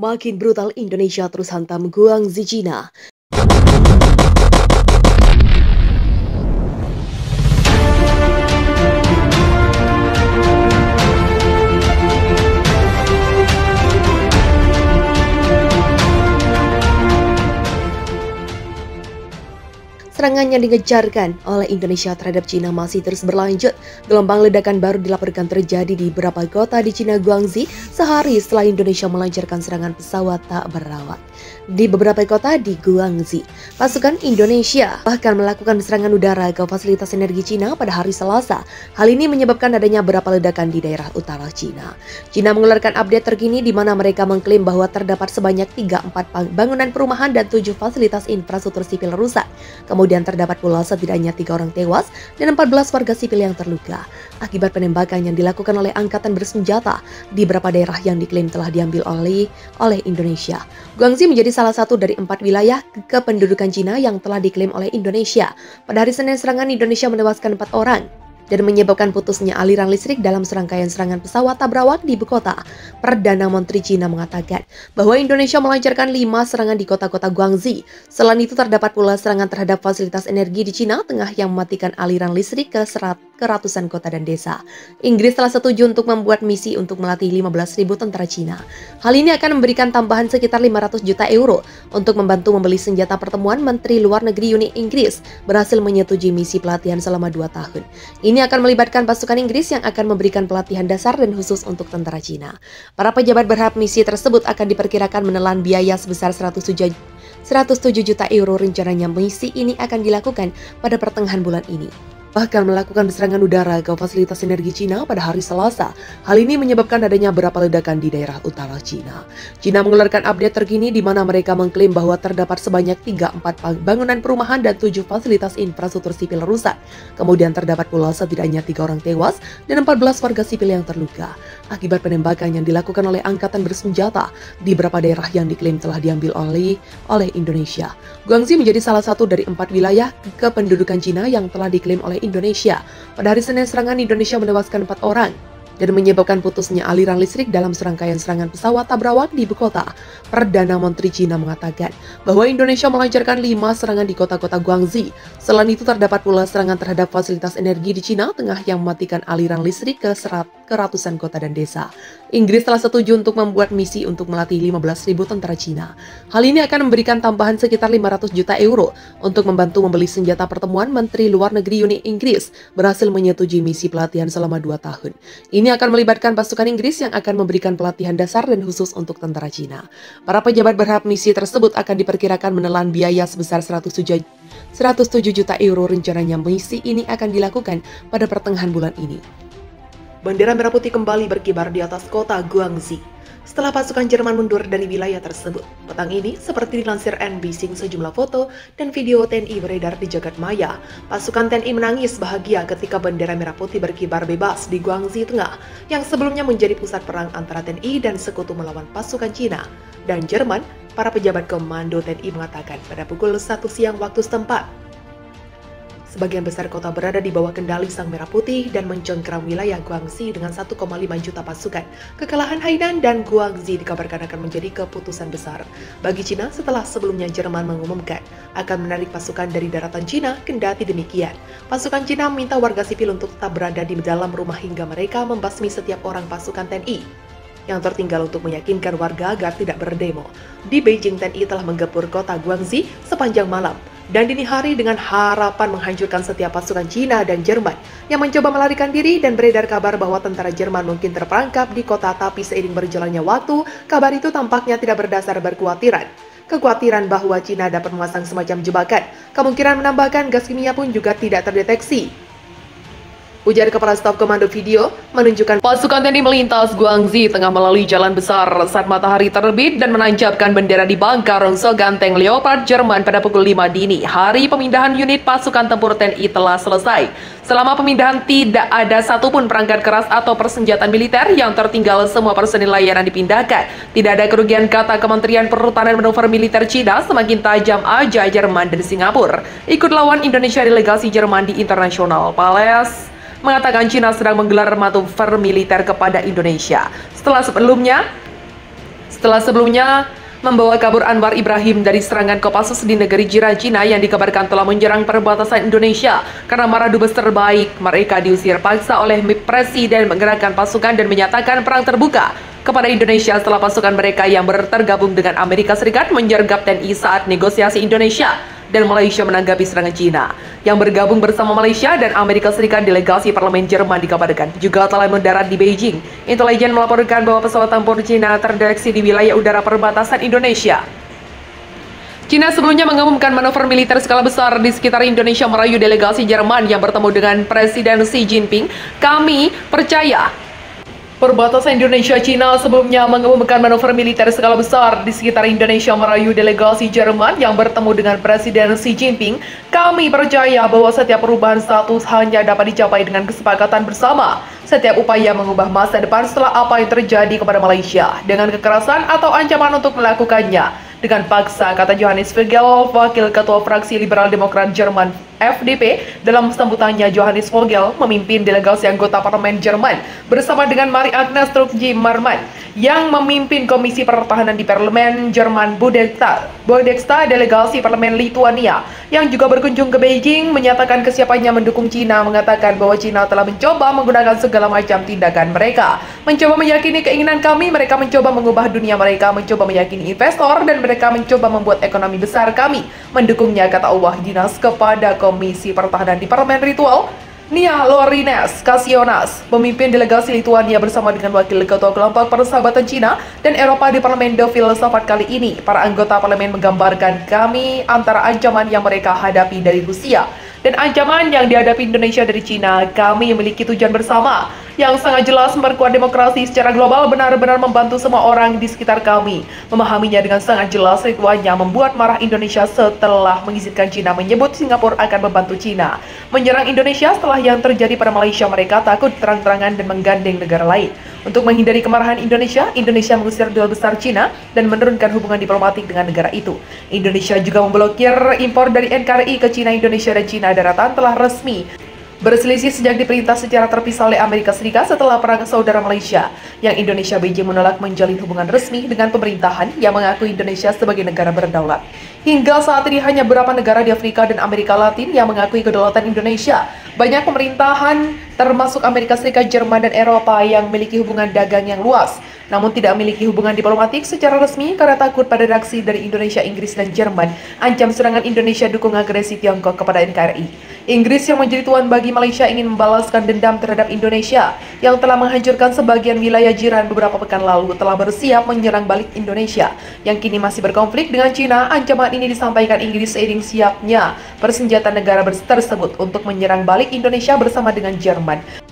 Makin brutal, Indonesia terus hantam Guangxi, Cina. Serangan yang digencarkan oleh Indonesia terhadap Cina masih terus berlanjut. Gelombang ledakan baru dilaporkan terjadi di beberapa kota di Cina, Guangxi, sehari setelah Indonesia melancarkan serangan pesawat tak berawak. Di beberapa kota di Guangxi, pasukan Indonesia bahkan melakukan serangan udara ke fasilitas energi Cina pada hari Selasa. Hal ini menyebabkan adanya beberapa ledakan di daerah utara Cina. Cina mengeluarkan update terkini di mana mereka mengklaim bahwa terdapat sebanyak 34 bangunan perumahan dan 7 fasilitas infrastruktur sipil rusak. Kemudian terdapat pula setidaknya 3 orang tewas dan 14 warga sipil yang terluka akibat penembakan yang dilakukan oleh angkatan bersenjata di beberapa daerah yang diklaim telah diambil oleh Indonesia. Guangxi menjadi salah satu dari 4 wilayah kependudukan Cina yang telah diklaim oleh Indonesia. Pada hari Senin, serangan Indonesia menewaskan 4 orang dan menyebabkan putusnya aliran listrik dalam serangkaian serangan pesawat tak berawak di ibu kota. Perdana Menteri Cina mengatakan bahwa Indonesia melancarkan 5 serangan di kota-kota Guangxi. Selain itu terdapat pula serangan terhadap fasilitas energi di Cina Tengah yang mematikan aliran listrik ke ratusan kota dan desa. Inggris telah setuju untuk membuat misi untuk melatih 15.000 tentara Cina. Hal ini akan memberikan tambahan sekitar 500 juta euro untuk membantu membeli senjata. Pertemuan Menteri Luar Negeri Uni Inggris berhasil menyetujui misi pelatihan selama 2 tahun. Ini akan melibatkan pasukan Inggris yang akan memberikan pelatihan dasar dan khusus untuk tentara Cina. Para pejabat berharap misi tersebut akan diperkirakan menelan biaya sebesar 107 juta euro. Rencananya misi ini akan dilakukan pada pertengahan bulan ini. Bahkan melakukan serangan udara ke fasilitas energi Cina pada hari Selasa. Hal ini menyebabkan adanya beberapa ledakan di daerah utara Cina. Cina mengeluarkan update terkini di mana mereka mengklaim bahwa terdapat sebanyak 34 bangunan perumahan dan 7 fasilitas infrastruktur sipil rusak. Kemudian terdapat pula setidaknya 3 orang tewas dan 14 warga sipil yang terluka akibat penembakan yang dilakukan oleh angkatan bersenjata di beberapa daerah yang diklaim telah diambil oleh Indonesia. Guangxi menjadi salah satu dari 4 wilayah kependudukan Cina yang telah diklaim oleh Indonesia. Pada hari Senin, serangan Indonesia menewaskan 4 orang dan menyebabkan putusnya aliran listrik dalam serangkaian serangan pesawat tak berawak di ibu kota. Perdana Menteri Cina mengatakan bahwa Indonesia melancarkan 5 serangan di kota-kota Guangxi. Selain itu terdapat pula serangan terhadap fasilitas energi di Cina Tengah yang mematikan aliran listrik ke ratusan kota dan desa. Inggris telah setuju untuk membuat misi untuk melatih 15.000 tentara Cina. Hal ini akan memberikan tambahan sekitar 500 juta euro untuk membantu membeli senjata. Pertemuan Menteri Luar Negeri Uni Inggris berhasil menyetujui misi pelatihan selama 2 tahun. Ini akan melibatkan pasukan Inggris yang akan memberikan pelatihan dasar dan khusus untuk tentara Cina. Para pejabat berharap misi tersebut akan diperkirakan menelan biaya sebesar 107 juta euro. Rencananya misi ini akan dilakukan pada pertengahan bulan ini. Bendera merah putih kembali berkibar di atas kota Guangxi setelah pasukan Jerman mundur dari wilayah tersebut. Petang ini, seperti dilansir NBC, sejumlah foto dan video TNI beredar di jagat maya. Pasukan TNI menangis bahagia ketika bendera merah putih berkibar bebas di Guangxi Tengah, yang sebelumnya menjadi pusat perang antara TNI dan sekutu melawan pasukan Cina dan Jerman. Para pejabat komando TNI mengatakan pada pukul 1 siang waktu setempat, sebagian besar kota berada di bawah kendali Sang Merah Putih dan mencengkeram wilayah Guangxi dengan 1,5 juta pasukan. Kekalahan Hainan dan Guangxi dikabarkan akan menjadi keputusan besar bagi Cina setelah sebelumnya Jerman mengumumkan akan menarik pasukan dari daratan Cina. Kendati demikian, pasukan Cina meminta warga sipil untuk tetap berada di dalam rumah hingga mereka membasmi setiap orang pasukan TNI yang tertinggal untuk meyakinkan warga agar tidak berdemo. Di Beijing, TNI telah menggempur kota Guangxi sepanjang malam dan dini hari dengan harapan menghancurkan setiap pasukan Cina dan Jerman yang mencoba melarikan diri, dan beredar kabar bahwa tentara Jerman mungkin terperangkap di kota. Tapi seiring berjalannya waktu, kabar itu tampaknya tidak berdasar kekhawatiran bahwa Cina dapat memasang semacam jebakan. Kemungkinan menambahkan gas kimia pun juga tidak terdeteksi. Ujar Kepala Staf Komando. Video menunjukkan pasukan TNI melintas Guangxi Tengah melalui jalan besar saat matahari terbit dan menancapkan bendera di bangka rongsokan tank Leopard Jerman pada pukul 5 dini hari. Pemindahan unit pasukan tempur TNI telah selesai. Selama pemindahan tidak ada satupun perangkat keras atau persenjataan militer yang tertinggal. Semua personil layanan dipindahkan. Tidak ada kerugian, kata Kementerian Pertahanan. Manuver militer Cina semakin tajam aja. Jerman dan Singapura ikut lawan Indonesia. Delegasi Jerman di International Palace mengatakan Cina sedang menggelar manuver militer kepada Indonesia setelah sebelumnya setelah sebelumnya membawa kabur Anwar Ibrahim dari serangan Kopassus di negeri jiran Cina yang dikabarkan telah menyerang perbatasan Indonesia. Karena marah dubes terbaik, mereka diusir paksa oleh Presiden menggerakkan pasukan dan menyatakan perang terbuka kepada Indonesia setelah pasukan mereka yang tergabung dengan Amerika Serikat menyergap TNI saat negosiasi Indonesia dan Malaysia menanggapi serangan Cina. Yang bergabung bersama Malaysia dan Amerika Serikat, delegasi parlemen Jerman dikabarkan juga telah mendarat di Beijing. Intelijen melaporkan bahwa pesawat tempur Cina terdeteksi di wilayah udara perbatasan Indonesia. Cina sebelumnya mengumumkan manuver militer skala besar di sekitar Indonesia merayu delegasi Jerman yang bertemu dengan Presiden Xi Jinping. Kami percaya perbatasan Indonesia-Cina sebelumnya mengumumkan manuver militer skala besar di sekitar Indonesia merayu delegasi Jerman yang bertemu dengan Presiden Xi Jinping. Kami percaya bahwa setiap perubahan status hanya dapat dicapai dengan kesepakatan bersama. Setiap upaya mengubah masa depan setelah apa yang terjadi kepada Malaysia dengan kekerasan atau ancaman untuk melakukannya dengan paksa, kata Johannes Vogel, wakil ketua fraksi Liberal Demokrat Jerman FDP. Dalam sambutannya, Johannes Vogel memimpin delegasi anggota parlemen Jerman bersama dengan Marie-Agnes Strack-Zimmermann yang memimpin Komisi Pertahanan di Parlemen Jerman Bundestag, delegasi parlemen Lituania yang juga berkunjung ke Beijing menyatakan kesiapannya mendukung Cina, mengatakan bahwa Cina telah mencoba menggunakan segala macam tindakan mereka, mencoba meyakini keinginan kami, mereka mencoba mengubah dunia mereka, mencoba meyakini investor, dan mereka mencoba membuat ekonomi besar kami mendukungnya, kata Dinas kepada Komisi Pertahanan di Parlemen Ritual. Nia Lorines Kasionas, pemimpin delegasi Lituania bersama dengan wakil ketua kelompok persahabatan Cina dan Eropa di Parlemen The Filsafat kali ini. Para anggota parlemen menggambarkan kami antara ancaman yang mereka hadapi dari Rusia dan ancaman yang dihadapi Indonesia dari Cina. Kami memiliki tujuan bersama yang sangat jelas, memperkuat demokrasi secara global, benar-benar membantu semua orang di sekitar kami memahaminya dengan sangat jelas. Ritualnya membuat marah Indonesia setelah mengizinkan Cina menyebut Singapura akan membantu Cina menyerang Indonesia setelah yang terjadi pada Malaysia. Mereka takut terang-terangan dan menggandeng negara lain untuk menghindari kemarahan Indonesia. Indonesia mengusir dual besar Cina dan menurunkan hubungan diplomatik dengan negara itu. Indonesia juga memblokir impor dari NKRI ke Cina. Indonesia dan Cina daratan telah resmi berselisih sejak diperintah secara terpisah oleh Amerika Serikat setelah perang saudara Malaysia, yang Indonesia Beijing menolak menjalin hubungan resmi dengan pemerintahan yang mengakui Indonesia sebagai negara berdaulat. Hingga saat ini hanya beberapa negara di Afrika dan Amerika Latin yang mengakui kedaulatan Indonesia. Banyak pemerintahan termasuk Amerika Serikat, Jerman, dan Eropa yang memiliki hubungan dagang yang luas, namun tidak memiliki hubungan diplomatik secara resmi karena takut pada reaksi dari Indonesia, Inggris, dan Jerman ancam serangan Indonesia dukung agresi Tiongkok kepada NKRI. Inggris yang menjadi tuan bagi Malaysia ingin membalaskan dendam terhadap Indonesia yang telah menghancurkan sebagian wilayah jiran beberapa pekan lalu, telah bersiap menyerang balik Indonesia yang kini masih berkonflik dengan Cina. Ancaman ini disampaikan Inggris seiring siapnya persenjataan negara tersebut untuk menyerang balik Indonesia bersama dengan Jerman.